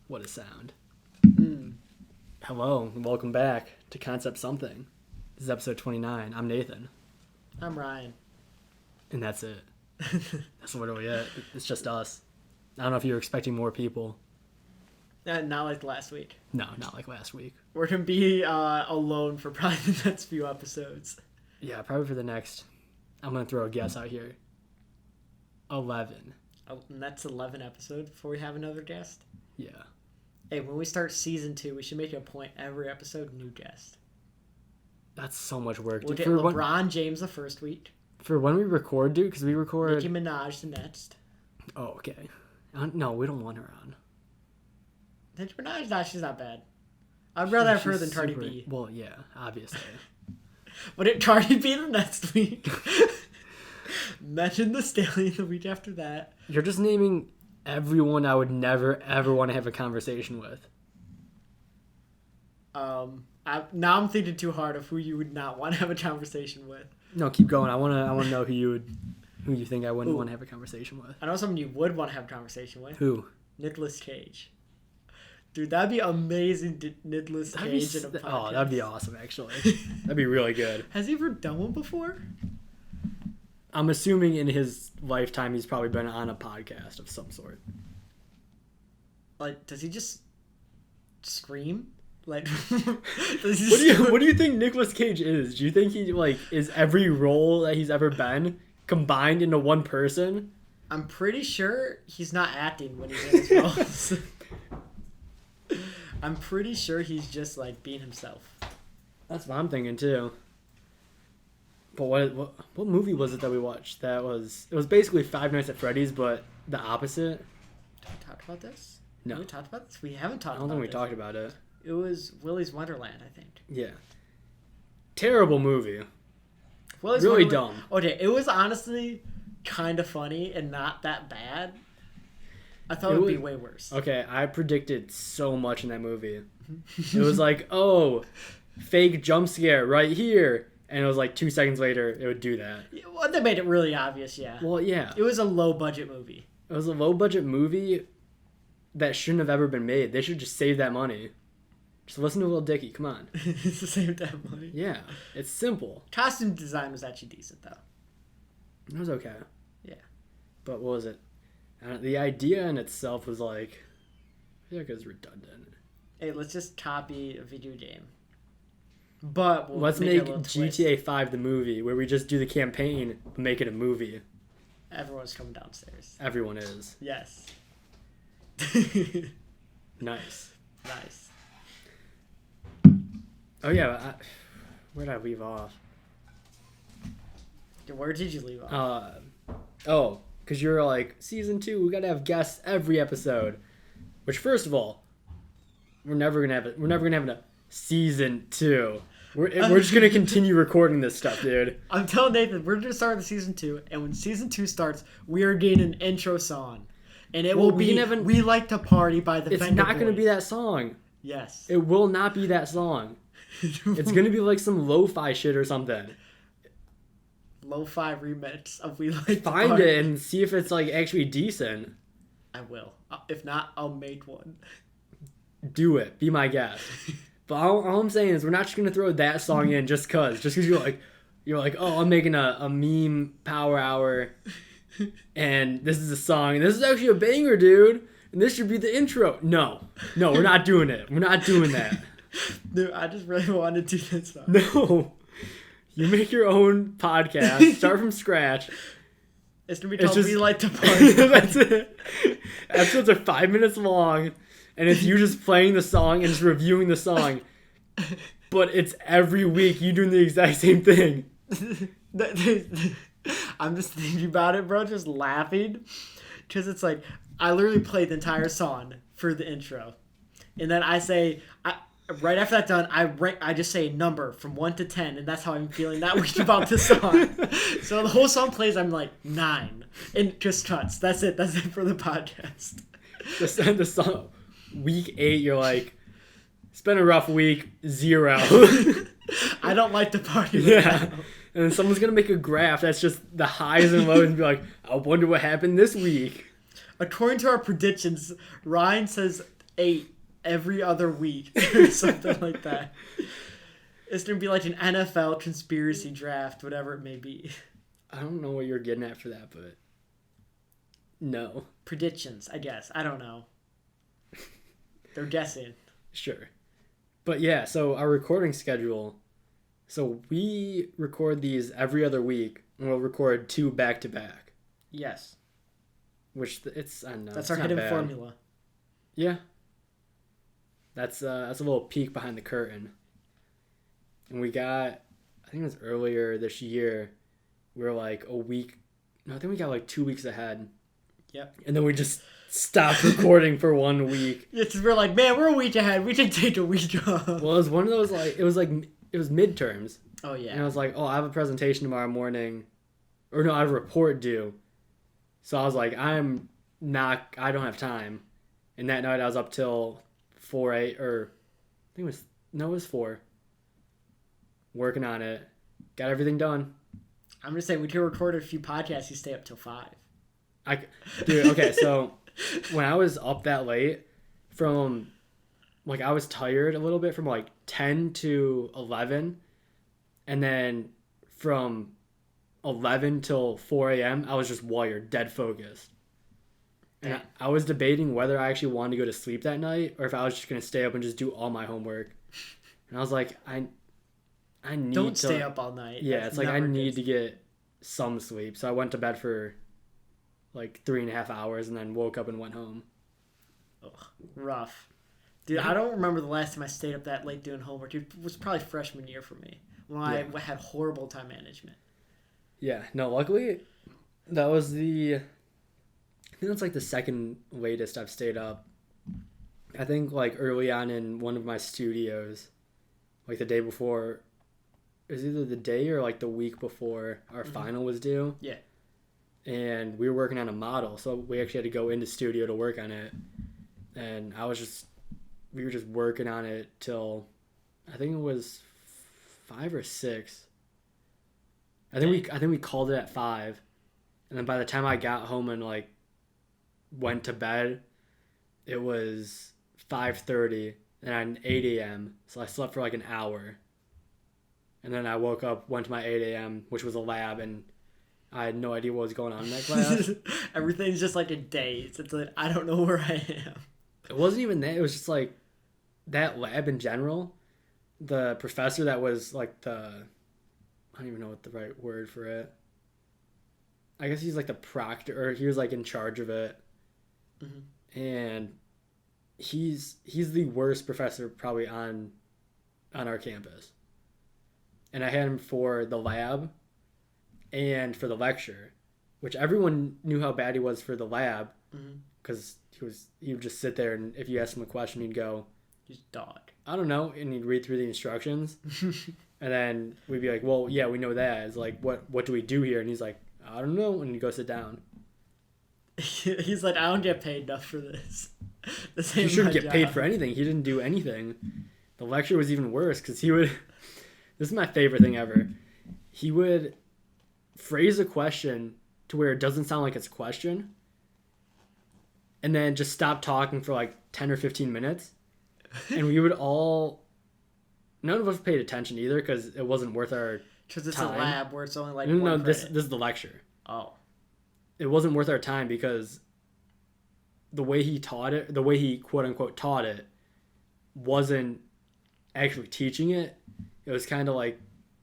What a sound. Mm. Hello, and welcome back to Concept Something. This is episode 29. I'm Nathan. I'm Ryan. And that's it. That's literally it. It's just us. I don't know if you were expecting more people. Not like last week. No, not like last week. We're going to be alone for probably the next few episodes. Yeah, probably for the next... I'm going to throw a guess out here. 11. Oh, and that's 11 episodes before we have another guest? Yeah. Hey, when we start season 2, we should make it a point every episode, new guest. That's so much work. We'll Dude, get LeBron James the first week. For when we record, dude, because we record... Nicki Minaj the next. Oh, okay. No, we don't want her on. Nicki Minaj, nah, she's not bad. I'd rather have her than Cardi B. Well, yeah, obviously. Would it Cardi B the next week? Mention the Stallion the week after that. You're just naming everyone I would never, ever want to have a conversation with. Now I'm thinking too hard of who you would not want to have a conversation with. No, keep going. I wanna know who you think I wouldn't want to have a conversation with. I know someone you would want to have a conversation with. Who? Nicolas Cage. Dude, that'd be amazing. Nicolas Cage in a podcast. Oh, that'd be awesome. Actually, that'd be really good. Has he ever done one before? I'm assuming in his lifetime he's probably been on a podcast of some sort. Like, does he just scream? Like, what do you think Nicolas Cage is? Do you think he is every role that he's ever been combined into one person? I'm pretty sure he's not acting when he's in his roles. I'm pretty sure he's just being himself. That's what I'm thinking too. But what movie was it that we watched? It was basically Five Nights at Freddy's, but the opposite. Did we talk about this? No. Did we talk about this? We haven't talked about it. I don't think we talked about it. It was Willys Wonderland, I think. Yeah. Terrible movie. Willys really Wonderland. dumb. Okay, it was honestly kind of funny and not that bad. I thought it would be way worse. Okay, I predicted so much in that movie. It was fake jump scare right here. And it was 2 seconds later, it would do that. Well, they made it really obvious, yeah. Well, yeah. It was a low-budget movie. It was a low-budget movie that shouldn't have ever been made. They should just save that money. Just listen to Lil Dicky. Come on. It's the same damn money. Yeah. It's simple. Costume design was actually decent, though. It was okay. Yeah. But what was it? The idea in itself was I feel like it was redundant. Hey, let's just copy a video game. But let's make GTA 5 the movie where we just do the campaign but make it a movie. Everyone's coming downstairs. Everyone is. Yes. Nice. Nice. Oh yeah, where did I leave off? Where did you leave off? Because you're season 2, we gotta have guests every episode. Which, first of all, we're never gonna have a season 2. We're just gonna continue recording this stuff, dude. I'm telling Nathan, we're gonna start the season 2, and when season 2 starts, we are getting an intro song, and it will be "We Like to Party" by the. It's not gonna be that song. Yes. It will not be that song. It's gonna be some lo-fi shit or something. Lo-fi remix of "We Like to Find Party." it and see if it's actually decent. I will. If not, I'll make one. Do it. Be my guest. But all I'm saying is we're not just gonna throw that song in just cause you're like, oh, I'm making a meme power hour, and this is a song, and this is actually a banger, dude, and this should be the intro. No, we're not doing it. We're not doing that. Dude, I just really want to do this song. No, you make your own podcast. Start from scratch. It's gonna be called "We Like to Party." That's it. Episodes are 5 minutes long. And it's you just playing the song and just reviewing the song. But it's every week you doing the exact same thing. I'm just thinking about it, bro, just laughing. Because it's I literally played the entire song for the intro. And then I say, right after that's done, I just say a number from 1 to 10. And that's how I'm feeling that week about the song. So the whole song plays, I'm 9. And just cuts. That's it. That's it for the podcast. The song... Week 8, you're it's been a rough week, 0. I don't like to party right yeah. now. And then someone's going to make a graph that's just the highs and lows and be I wonder what happened this week. According to our predictions, Ryan says 8 every other week or something like that. It's going to be like an NFL conspiracy draft, whatever it may be. I don't know what you're getting at for that, but no. Predictions, I guess. I don't know. They're guessing. Sure. But yeah, so our recording schedule. So we record these every other week, and we'll record 2 back-to-back. Yes. Which, I don't know. That's our hidden formula. Yeah. That's a little peek behind the curtain. And we got, I think it was earlier this year, we were like a week, no, I think we got like 2 weeks ahead. Yep. And then we just stopped recording for 1 week. Yeah, because we're like, man, we're a week ahead. We should take a week off. Well, it was one of those, it was midterms. Oh, yeah. And I was like, oh, I have a presentation tomorrow morning. Or no, I have a report due. So I was like, I don't have time. And that night I was up till 4, 8, or I think it was 4. Working on it. Got everything done. I'm just saying, we could record a few podcasts, you stay up till 5. Dude, okay, so when I was up that late, from, I was tired a little bit from, 10 to 11, and then from 11 till 4 a.m., I was just wired, dead focused. And I was debating whether I actually wanted to go to sleep that night, or if I was just going to stay up and just do all my homework. And I was like, I need Don't stay up all night. Yeah, That's it's like I need good. to get some sleep. So I went to bed for 3.5 hours and then woke up and went home. Ugh, rough. Dude, I don't remember the last time I stayed up that late doing homework. It was probably freshman year for me when I had horrible time management. Yeah, no, luckily that was I think that's the second latest I've stayed up. I think early on in one of my studios, the day before, it was either the day or the week before our final was due. Yeah. And we were working on a model, so we actually had to go into studio to work on it. And we were just working on it till, I think it was 5 or 6. I think we called it at 5. And then by the time I got home and went to bed, it was 5:30 and at 8 a.m. So I slept for an hour. And then I woke up, went to my 8 a.m., which was a lab, and I had no idea what was going on in that class. Everything's just a daze. It's I don't know where I am. It wasn't even that. It was just that lab in general. The professor that was I don't even know what the right word for it. I guess he's the proctor, or he was in charge of it. Mm-hmm. And he's the worst professor probably on our campus. And I had him for the lab and for the lecture, which everyone knew how bad he was for the lab, because he would just sit there, and if you asked him a question, he'd go, "He's dog." I don't know, and he'd read through the instructions, and then we'd be like, "Well, yeah, we know that." It's what do we do here? And he's like, "I don't know," and he'd go sit down. He's like, "I don't get paid enough for this." He shouldn't get paid for anything. He didn't do anything. The lecture was even worse because he would. This is my favorite thing ever. He would phrase a question to where it doesn't sound like it's a question, and then just stop talking for 10 or 15 minutes, and we would all. None of us paid attention either because it wasn't worth our. Because it's time. a lab where it's only no. This is the lecture. Oh. It wasn't worth our time because the way he taught it, the way he quote unquote taught it, wasn't actually teaching it. It was kind of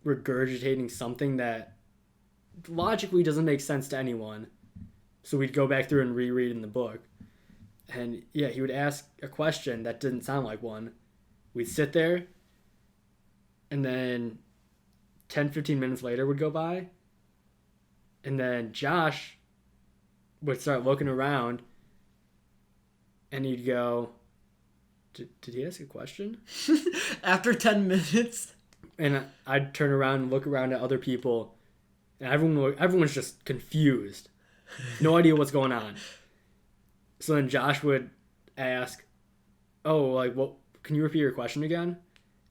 regurgitating something that logically doesn't make sense to anyone. So we'd go back through and reread in the book. And yeah, he would ask a question that didn't sound like one. We'd sit there, and then 10, 15 minutes later would go by, and then Josh would start looking around, and he'd go, did he ask a question? After 10 minutes? And I'd turn around and look around at other people, and everyone's just confused. No idea what's going on. So then Josh would ask, "Oh, what? Can you repeat your question again?"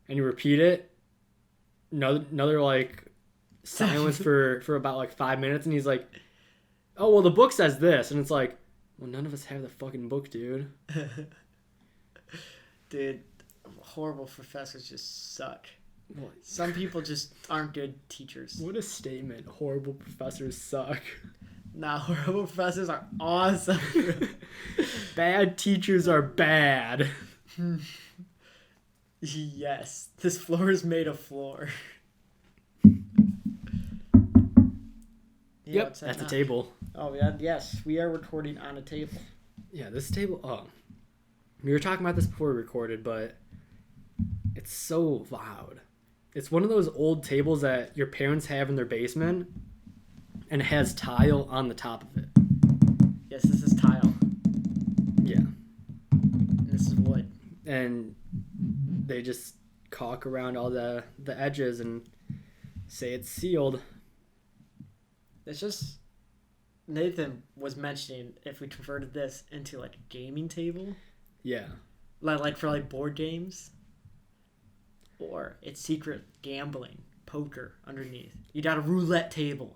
And you repeat it. Another silence for about 5 minutes, and he's like, "Oh, well, the book says this," and it's well, none of us have the fucking book, dude. Dude, horrible professors just suck. What? Some people just aren't good teachers. What a statement. Horrible professors suck. Nah, horrible professors are awesome. Bad teachers are bad. Yes, this floor is made of floor. Yep, what's that that's a knock? table. Oh, yeah, yes, we are recording on a table. Yeah, this table. Oh, we were talking about this before we recorded, but it's so loud. It's one of those old tables that your parents have in their basement, and it has tile on the top of it. Yes, this is tile. Yeah. And this is wood. And they just caulk around all the edges and say it's sealed. It's just Nathan was mentioning if we converted this into like a gaming table, Yeah. like for like board games, or it's secret gambling, poker underneath. You got a roulette table.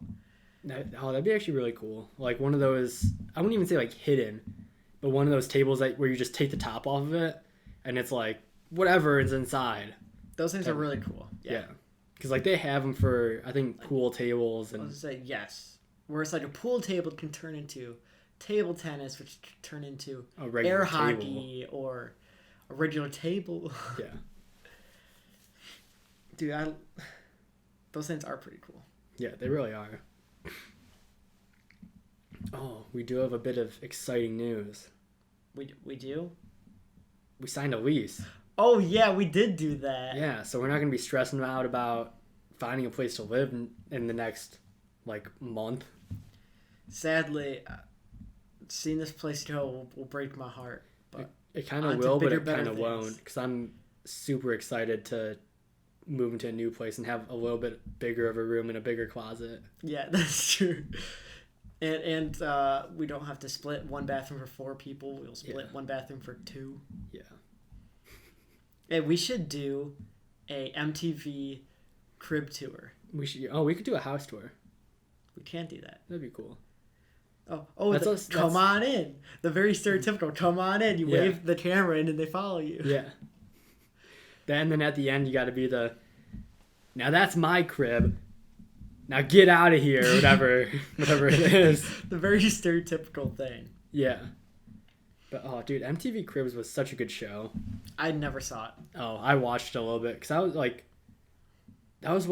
That'd be actually really cool. Like one of those, I wouldn't even say like hidden, but one of those tables where you just take the top off of it and it's like whatever is inside. Those things are really cool. Yeah. Because like they have them for, I think, pool tables. I And was gonna say yes. Where it's like a pool table can turn into table tennis, which can turn into a regular air table. hockey or a regular table. Yeah. Dude, those things are pretty cool. Yeah, they really are. Oh, we do have a bit of exciting news. We do? We signed a lease. Oh yeah, we did do that. Yeah, so we're not going to be stressing out about finding a place to live in the next, like, month. Sadly, seeing this place go will break my heart. But It kind of on to will, but bigger, it better kind of things. won't. Because I'm super excited to move into a new place and have a little bit bigger of a room and a bigger closet. yeah, that's true. And we don't have to split one bathroom for 4 people. We'll split one bathroom for 2. Yeah. And we should do a MTV crib tour. We could do a house tour. We can't do that. That'd be cool. Come on in. The very stereotypical, come on in. You wave the camera in and they follow you. Yeah. And then at the end, you got to be now that's my crib. Now get out of here, whatever it is. The very stereotypical thing. Yeah. But, oh, dude, MTV Cribs was such a good show. I never saw it. Oh, I watched it a little bit because I was like, that was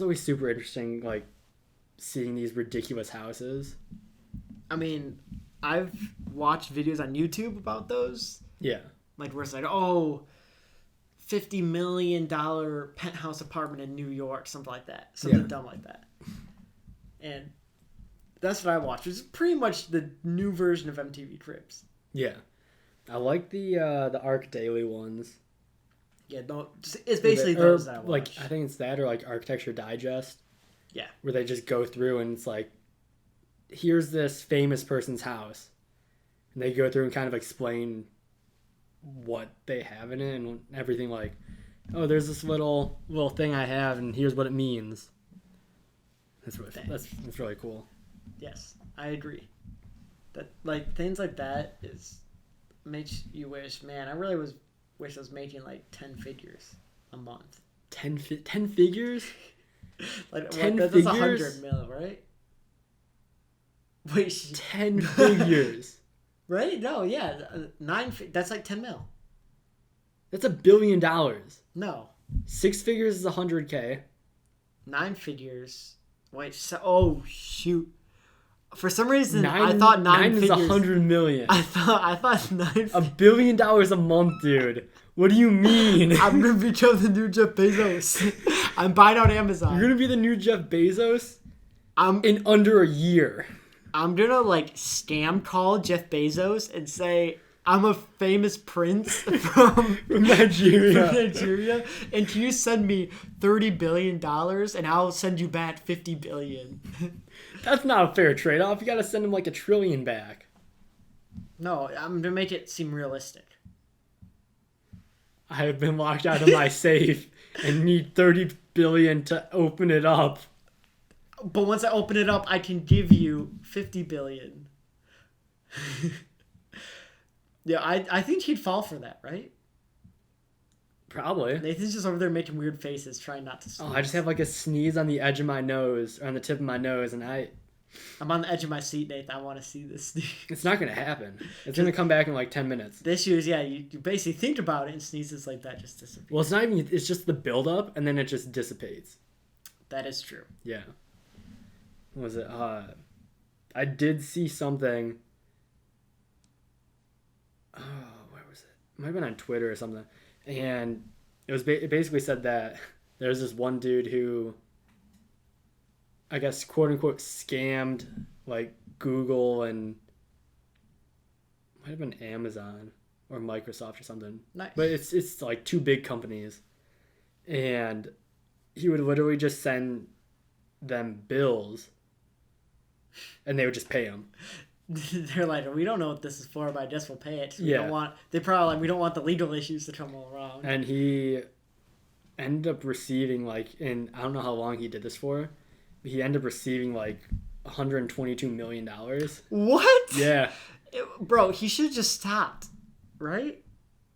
always super interesting, like, seeing these ridiculous houses. I mean, I've watched videos on YouTube about those. Yeah. Like, where it's like, oh, $50 million penthouse apartment in New York, something like that. Something dumb like that. And that's what I watched. It's pretty much the new version of MTV Cribs. Yeah. I like the Arc Daily ones. Yeah, no, it's basically those that I watch. Like, I think it's that or like Architecture Digest. Yeah. Where they just go through and it's like, here's this famous person's house. And they go through and kind of explain what they have in it and everything, like, oh, there's this little thing I have and here's what it means. That's really cool. Yes, I agree. That, like, things like that makes you wish, man, I really wish I was making like 10 figures a month. 10 figures? Like 10 that's figures? 100 mil, right? Wait, 10 figures. Right? No, yeah, that's like 10 mil. That's $1 billion. No, 6 figures is 100K. 9 figures. Wait, oh shoot! For some reason, I thought nine is figures. 100 million. I thought 9. $1 billion a month, dude. What do you mean? I'm gonna become the new Jeff Bezos. I'm buying out Amazon. You're gonna be the new Jeff Bezos? I'm in under a year. I'm gonna like scam call Jeff Bezos and say I'm a famous prince from Nigeria, and can you send me $30 billion and I'll send you back $50 billion. That's not a fair trade-off. You gotta send him like $1 trillion back. No, I'm gonna make it seem realistic. I have been locked out of my safe and need $30 billion to open it up. But once I open it up, I can give you $50 billion. Yeah, I think he'd fall for that, right? Probably. Nathan's just over there making weird faces, trying not to sneeze. Oh, I just have like a sneeze on the edge of my nose, or on the tip of my nose, and I'm on the edge of my seat, Nathan. I want to see this sneeze. it's not going to happen. It's going to come back in like 10 minutes. The issue is, yeah, you basically think about it and sneezes like that just disappear. Well, it's not even, it's just the buildup, and then it just dissipates. That is true. Yeah. What was it? I did see something. Oh, where was it? It might have been on Twitter or something. And it basically said that there's this one dude who, I guess, quote unquote, scammed like Google and might have been Amazon or Microsoft or something. Nice. But it's like two big companies, and he would literally just send them bills, and they would just pay him. They're like, we don't know what this is for, but I guess we'll pay it. We Yeah. don't want. They probably like, we don't want the legal issues to come around. And he ended up receiving like, in I don't know how long he did this for, but he ended up receiving like $122 million. What? Yeah. Bro, he should have just stopped, right?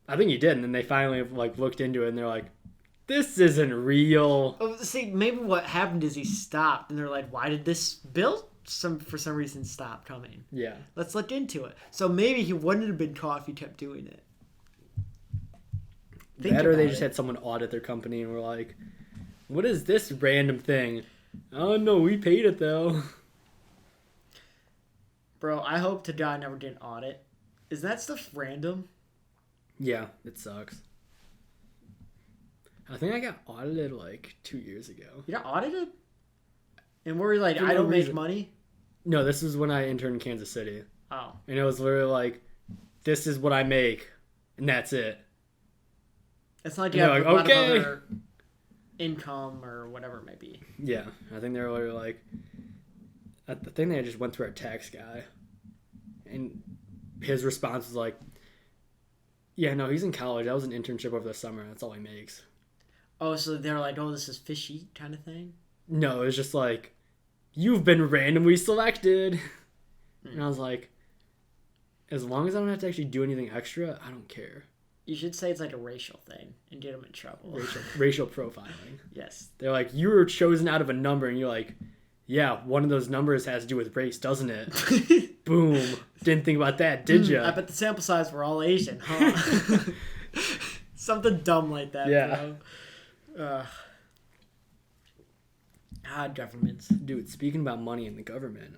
I think he did, and then they finally like looked into it, and they're like, "This isn't real." Oh, see, maybe what happened is he stopped, and they're like, "Why did this bill for some reason stop coming? Yeah. Let's look into it." So maybe he wouldn't have been caught if he kept doing it. That or they just had someone audit their company and were like, "What is this random thing?" "Oh no, we paid it though." Bro, I hope to God I never did an audit. Is that stuff random? Yeah, it sucks. I think I got audited like 2 years ago. You got audited? And we're like, For I no don't make reason. money? No, this is when I interned in Kansas City. Oh. And it was literally like, "This is what I make," and that's it. It's not like you And have they're a like, lot "Okay." of other income or whatever it may be. Yeah, I think they were literally like, I think they just went through our tax guy, and his response was like, "Yeah, no, he's in college. That was an internship over the summer. That's all he makes." Oh, so they're like, oh, this is fishy kind of thing? No, it was just like, "You've been randomly selected." And I was like, as long as I don't have to actually do anything extra, I don't care. You should say it's like a racial thing and get them in trouble. Racial profiling. Yes. They're like, "You were chosen out of a number," and you're like, "Yeah, one of those numbers has to do with race, doesn't it?" Boom. Didn't think about that, did ya? I bet the sample size were all Asian, huh? Something dumb like that, Yeah. bro. God, governments. Dude, speaking about money in the government.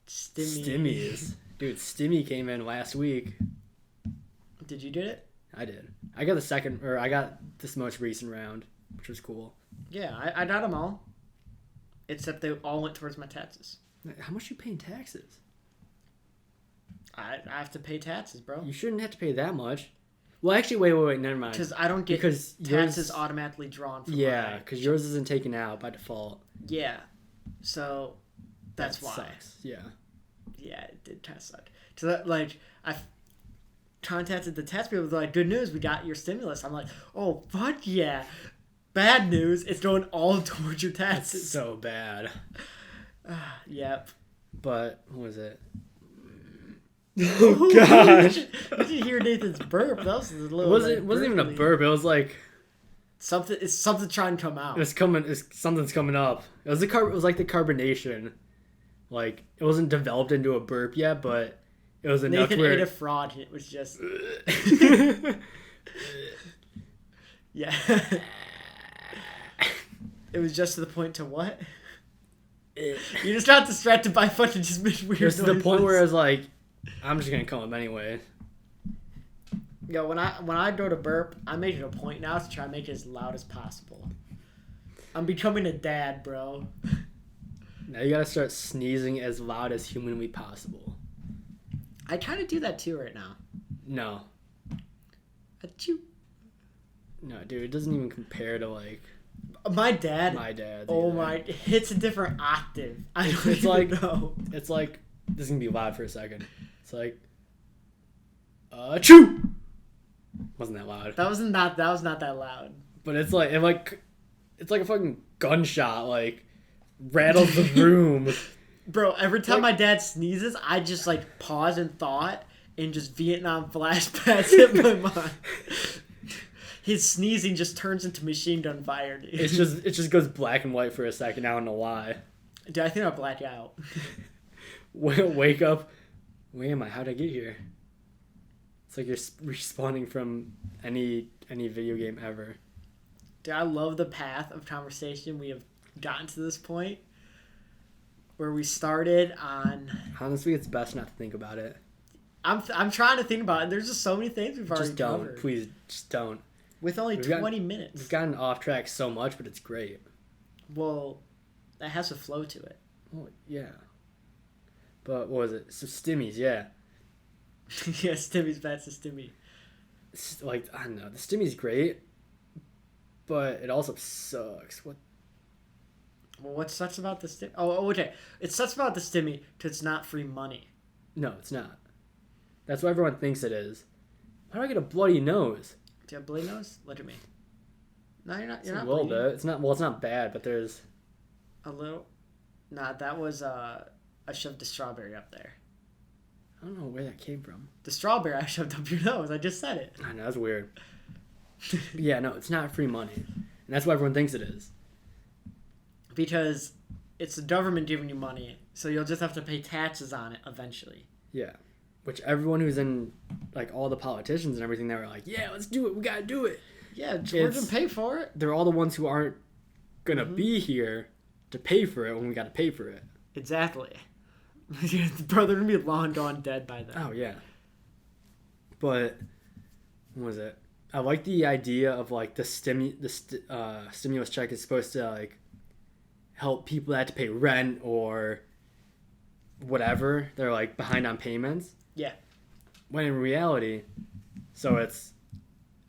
Stimmies. Dude, Stimmy came in last week. Did you get it? I did. I got this most recent round, which was cool. Yeah, I got them all. Except they all went towards my taxes. How much you pay in taxes? I have to pay taxes, bro. You shouldn't have to pay that much. Well, actually, wait, never mind. Because I don't get taxes automatically drawn from Yeah, because yours isn't taken out by default. Yeah. So, that's why. Sucks. Yeah. Yeah, it did kind of suck. So, that, like, I contacted the tax people. They're like, "Good news, we got your stimulus." I'm like, "Oh, fuck yeah." Bad news, it's going all towards your That's taxes. so bad. Yep. But, what was it? Oh, gosh. Did you hear Nathan's burp? That was a little. It wasn't even a burp. It was like... It's something trying to come out. Something's coming up. It was like the carbonation. Like, it wasn't developed into a burp yet, but it was enough Nathan where... ate a fraud and it was just... Yeah. It was just to the point to what? You just got distracted by fucking just weird noises. Just to the point where I was like, I'm just gonna come up anyway. Yo, when I go to burp, I make it a point now to try to make it as loud as possible. I'm becoming a dad, bro. Now you gotta start sneezing as loud as humanly possible. I kind of do that too right now. No. Achoo. No, dude, it doesn't even compare to like my dad. My dad. Oh my! It hits a different octave. I don't It's even like know. It's like this is gonna be loud for a second. It's like, achoo. Wasn't that loud? That was not that loud. But it's like it's like a fucking gunshot. Like rattles the room. Bro, every time my dad sneezes, I just like pause and thought, and just Vietnam flashbacks hit my mind. His sneezing just turns into machine gun fire, dude. It just goes black and white for a second. I don't know why. Dude, I think I'll black out. Wake up. Where am I? How'd I get here? It's like you're respawning from any video game ever. Dude, I love the path of conversation we have gotten to this point. Where we started on... Honestly, it's best not to think about it. I'm trying to think about it. There's just so many things we've already covered. Please, just don't. With only 20 minutes. We've gotten off track so much, but it's great. Well, that has a flow to it. Oh, yeah. But what was it? So Stimmies, yeah. Yeah, Stimmy's back to Stimmy. Like, I don't know. The Stimmy's great, but it also sucks. What? Well, what sucks about the Stimmy? Oh, okay. It sucks about the Stimmy because it's not free money. No, it's not. That's what everyone thinks it is. Why do I get a bloody nose? Do you have bloody nose? Look at me. No, you're not. You're It's not a little bleeding. bit. It's not. Well, it's not bad, but there's. A little. Nah, that was I shoved the strawberry up there. I don't know where that came from. The strawberry I shoved up your nose. I just said it. I know, that's weird. But yeah, no, it's not free money, and that's what everyone thinks it is. Because it's the government giving you money, so you'll just have to pay taxes on it eventually. Yeah, which everyone who's in, like, all the politicians and everything, they were like, yeah, let's do it. We gotta do it. Yeah, we're gonna pay for it. They're all the ones who aren't gonna be here to pay for it when we gotta pay for it. Exactly. Bro, they're gonna be long gone dead by then. Oh yeah. But what was it? I like the idea of, like, the stimulus check is supposed to, like, help people that have to pay rent or whatever. They're, like, behind on payments. Yeah. When in reality, so it's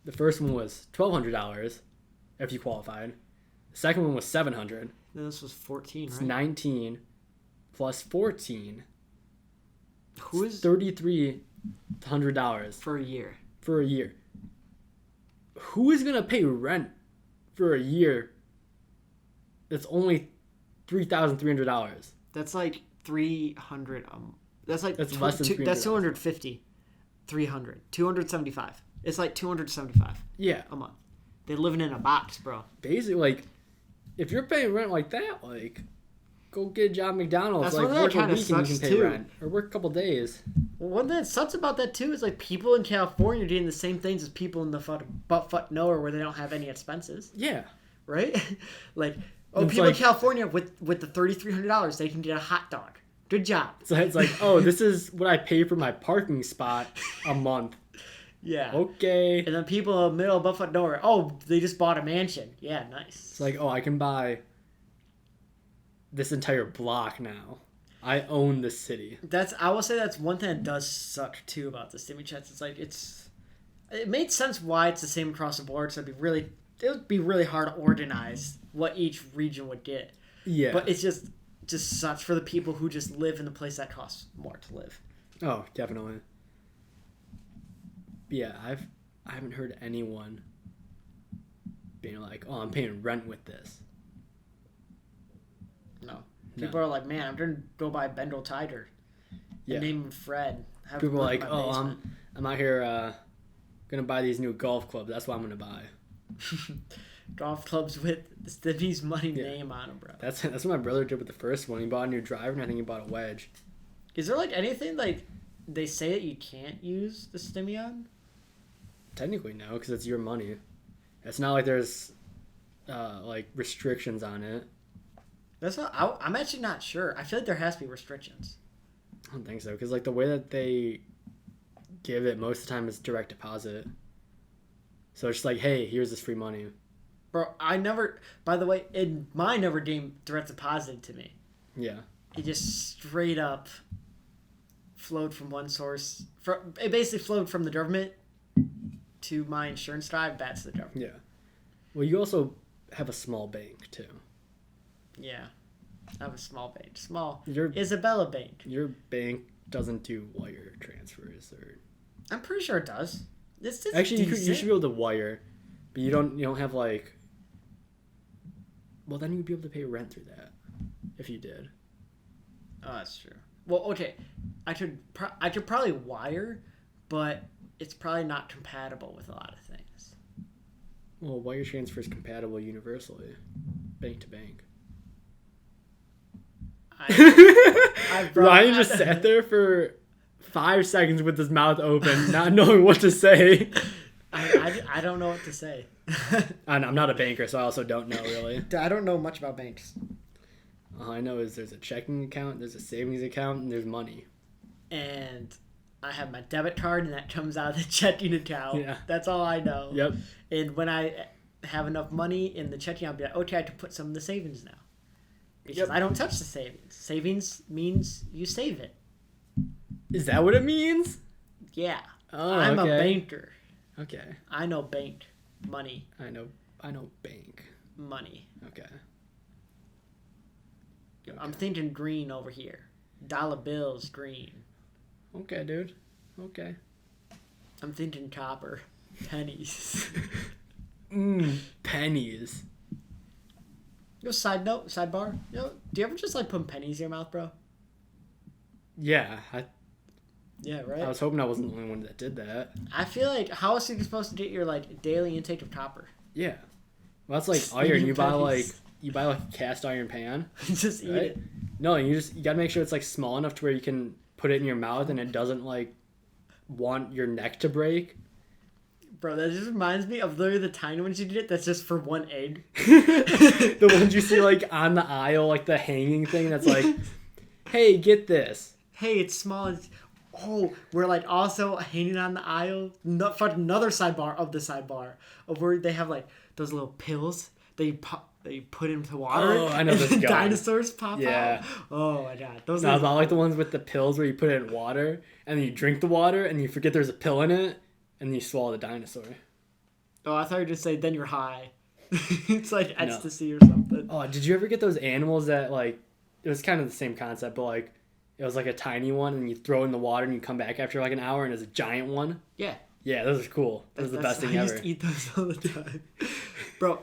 the first one was $1,200 if you qualified. The second one was $700. Then this was 14, It's right? 19 plus 14. Who is $3,300 for a year? for a year? Who is gonna pay rent for a year? That's only $3,300. That's like 300. That's like That's less than $300. That's 250. 300. 275. It's like 275 Yeah, a month. They're living in a box, bro. basically, like, if you're paying rent like that, like, go get a job at McDonald's. That's like, one that work a kinda week and you can sucks, pay too. rent, or work a couple days. Well, one that sucks about that too is like people in California are doing the same things as people in the butt nowhere where they don't have any expenses, Yeah, right? Like, It's people like- in California with the $3,300 they can get a hot dog. Good job. so it's like, oh, this is what I pay for my parking spot a month. Yeah. Okay. And then people in the middle of butt nowhere, oh, they just bought a mansion. Yeah, nice. It's like, oh, I can buy this entire block now. I own the city. I will say that's one thing that does suck too about the Stimmy checks. It's like it made sense why it's the same across the board. So it would be really hard to organize what each region would get. Yeah. But it's just sucks for the people who just live in the place that costs more to live. Oh, definitely. Yeah, I haven't heard anyone being like, oh, I'm paying rent with this. No. People are like, man, I'm going to go buy Bendel Tiger. Yeah. And name him Fred. Have People him are live in like, my oh, basement." I'm out here gonna buy these new golf clubs. That's what I'm gonna buy. Golf clubs with the Stimmy's money Yeah. name on them, bro. That's what my brother did with the first one. He bought a new driver, and I think he bought a wedge. Is there like anything like they say that you can't use the Stimmy on? Technically, no, because it's your money. It's not like there's like restrictions on it. That's not. I'm actually not sure. I feel like there has to be restrictions. I don't think so, because like the way that they give it most of the time is direct deposit. So it's just like, hey, here's this free money. Bro, I never. By the way, mine never came direct deposited to me. Yeah. It just straight up flowed from one source. It basically flowed from the government to my insurance guy. Back to the government. Yeah. Well, you also have a small bank too. Yeah, I have a small bank. Small. Your Isabella Bank. your bank doesn't do wire transfers, or I'm pretty sure it does. It's actually you decent. should be able to wire, but you don't have like. Well, then you'd be able to pay rent through that, if you did. Oh, that's true. Well, okay, I could probably wire, but it's probably not compatible with a lot of things. Well, wire transfer is compatible universally, bank to bank. Ryan just sat there for 5 seconds with his mouth open, not knowing what to say. I don't know what to say. I'm not a banker, so I also don't know, really. I don't know much about banks. All I know is there's a checking account, there's a savings account, and there's money. And I have my debit card, and that comes out of the checking account. Yeah. That's all I know. Yep. And when I have enough money in the checking, I'll be like, okay, I have to put some in the savings now. Because I don't touch the savings. Savings means you save it. Is that what it means? Yeah. Oh, I'm a banker. Okay. I know bank money. I know bank money. Okay. I'm thinking green over here. Dollar bills, green. Okay, dude. Okay. I'm thinking copper. Pennies. Pennies. Yo, sidebar. Yo, do you ever just like put pennies in your mouth, bro? Yeah. Yeah, right? I was hoping I wasn't the only one that did that. I feel like, how else are you supposed to get your like daily intake of copper? Yeah. Well, that's like iron. You buy like a cast iron pan. Just eat it. No, you gotta make sure it's like small enough to where you can put it in your mouth and it doesn't like want your neck to break. Bro, that just reminds me of literally the tiny ones you get that's just for one egg. The ones you see like on the aisle, like the hanging thing that's like, hey, get this. Hey, it's small. Oh, we're like also hanging on the aisle. Another sidebar of the sidebar of where they have like those little pills they put into water. Oh, I know this guy. Dinosaurs pop out. Oh my god, those. No, I like the ones with the pills where you put it in water and then you drink the water and you forget there's a pill in it and you swallow the dinosaur. Oh, I thought you were just saying then you're high. It's like ecstasy or something. Oh, did you ever get those animals that like? It was kind of the same concept, but like. It was like a tiny one, and you throw it in the water, and you come back after like an hour, and it's a giant one. Yeah. Yeah, those are cool. Those are the best thing ever. I used to eat those all the time. Bro,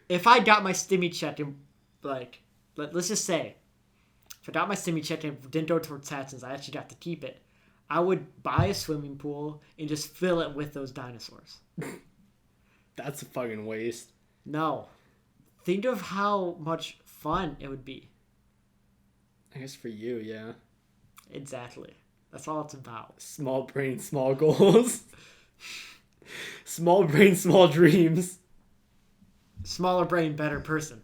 if I got my Stimmy check and, like, let's just say, if I got my Stimmy check and didn't go towards that since I actually got to keep it, I would buy a swimming pool and just fill it with those dinosaurs. That's a fucking waste. No. Think of how much fun it would be. I guess for you, yeah. Exactly. That's all it's about. Small brain, small goals. Small brain, small dreams. Smaller brain, better person.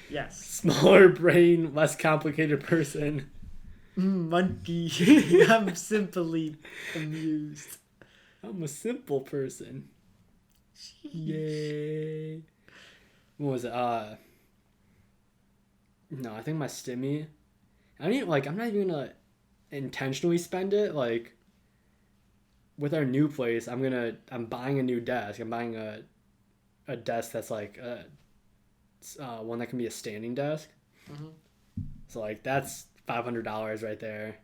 Yes. Smaller brain, less complicated person. Monkey. I'm simply amused. I'm a simple person. Yay. What was it? No, I think my Stimmy. I'm not even gonna intentionally spend it. Like, with our new place, I'm buying a new desk. I'm buying a desk that's like one that can be a standing desk. Mm-hmm. So like that's $500 right there.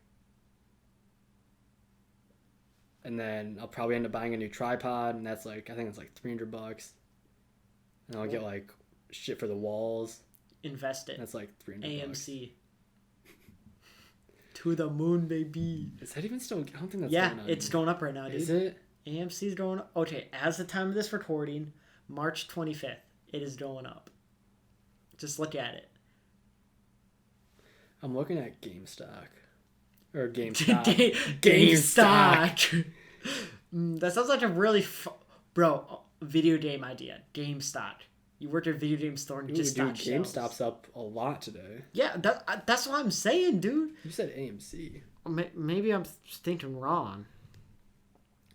And then I'll probably end up buying a new tripod, and that's like I think it's like $300. And I'll get like shit for the walls. Invest it. That's like $300. AMC. To the moon, baby. Is that even still? I don't think that's going on. It's going up right now, dude. Is it? AMC's going up. Okay, as the time of this recording, March 25th, it is going up. Just look at it. I'm looking at GameStop. Or GameStop. GameStop. That sounds like a really... video game idea. GameStop. You work at a video game store and you just stock shelves. GameStop's up a lot today. Yeah, that's what I'm saying, dude. You said AMC. Maybe I'm thinking wrong.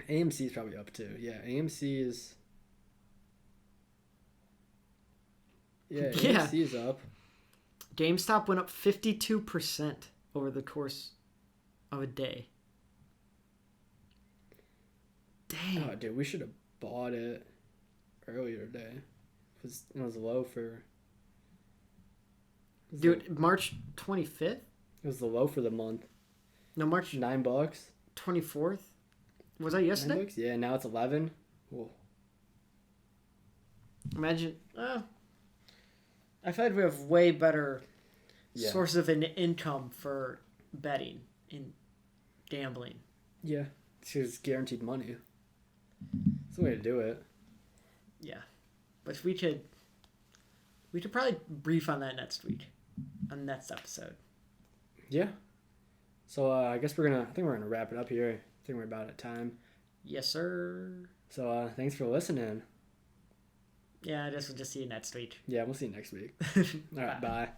AMC's probably up too. Yeah, AMC is... Yeah, AMC is up. GameStop went up 52% over the course of a day. Dang. Oh, dude, we should have bought it earlier today. It was low for... Dude, March 25th? It was the low for the month. No, March... $9. 24th? Was that yesterday? $9? Yeah, now it's 11. Whoa. Imagine... I feel like we have way better source of an income for betting and gambling. Yeah. It's guaranteed money. It's the way to do it. Yeah, but we should probably brief on that next week, on next episode. Yeah. So I guess I think we're gonna wrap it up here. I think we're about at time. Yes, sir. So thanks for listening. Yeah, I guess we'll just see you next week. Yeah, we'll see you next week. All right, bye.